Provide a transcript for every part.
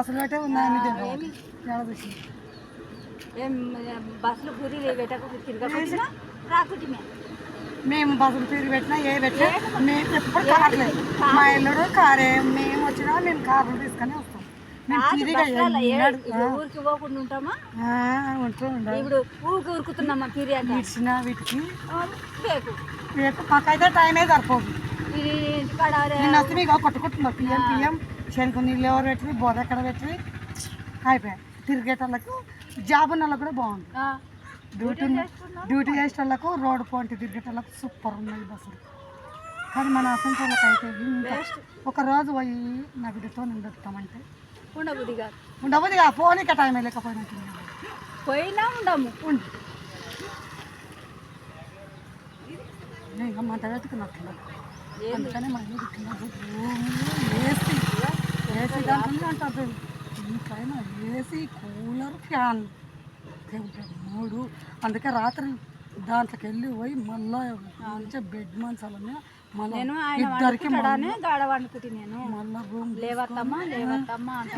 అసలు అయితే ఉన్నాయని బస్సులు పూరి తిరగకుండా రాకుంటే మేము బస్సులు తిరిగి పెట్టినా ఏ పెట్టినా మేము ఎప్పుడు కార్లేదు. మా ఇల్లుడు కారే, మేము వచ్చినా మేము కార్లు తీసుకొని వస్తాం. ఊరికి పోకుండా ఉంటామా? ఉంటూ ఉండాలి. ఇప్పుడు ఊరికి ఊరుకుతున్నామా పిరి అంటే ఇచ్చిన వీటికి రేపు మాకైతే టైమే సరిపోదు. నేను వస్తే మీకు కొట్టుకుంటున్నా పిఎం శనికి నీళ్ళు ఎవరు పెట్టి బోధ ఎక్కడ పెట్టి అయిపోయాయి. తిరిగేటోళ్ళకు జాబ్ ఉన్న వాళ్ళకు కూడా బాగుంది. డ్యూటీ చేసే వాళ్ళకు రోడ్డు పోటీ తిరిగేటోళ్ళకు సూపర్ ఉన్నాయి బస్సులు. కానీ మన అసంతోళ్ళకి అయితే ఒక రోజు పోయి నా బిడ్డతో నిండుతామంటే ఉండబుదిగా ఫోన్ ఇక టైం లేకపోయినా పోయినా ఉండము ఇంకా మంట పెట్టుకున్నట్టు. అందుకని మళ్ళీ ఏసీ దాంట్లో అంటారు. ఇంకైనా ఏసీ కూలర్ ఫ్యాన్ మూడు. అందుకే రాత్రి దాంట్లోకి వెళ్ళి పోయి మళ్ళీ మంచిగా బెడ్ మంచాలని ఇద్దరికి మళ్ళీ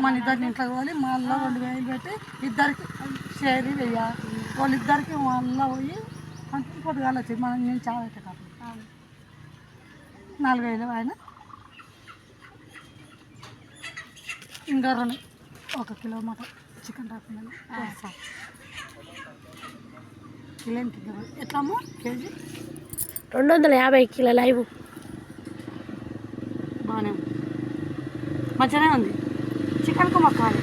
మన ఇద్దరిని ఇంట్లో పోవాలి. మళ్ళీ 2000 పెట్టి ఇద్దరికి షేర్ వేయాలి. వాళ్ళిద్దరికి మళ్ళీ పోయి అంటే పొద్దుగాల వచ్చి మనం నేను చాలా అయితే కాదు 4000 ఆయన ఇంకా 1 కిలో మటన్ చికెన్ రాకుండా కిలో ఎట్లామో కేజీ 250 కిలో లైవ్ బాగానే ఉంది, మంచిగానే ఉంది. చికెన్కు మొక్కాలి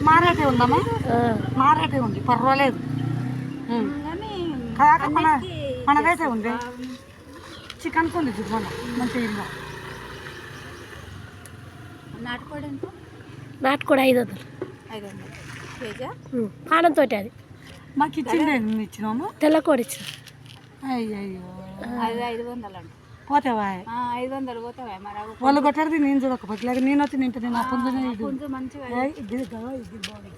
మారేటే ఉందమ్మా, మారేటే ఉంది పర్వాలేదు. కాక మనదైతే ఉంది చికెన్కు ఉంది మన మంచిగా ఇల్లు. నాటుకోడి 500 కేజీ పానంతో అది మాకు ఇచ్చిండే ఇచ్చినాము. తెల్లకోడి ఇచ్చిన అయ్యో 500 అండి. పోతావా 500 పోతావా? మరి వాళ్ళు కొట్టారు నేను చూడకపోతే నేను వచ్చి నింటే నేను మంచిగా ఇది బాగుంది.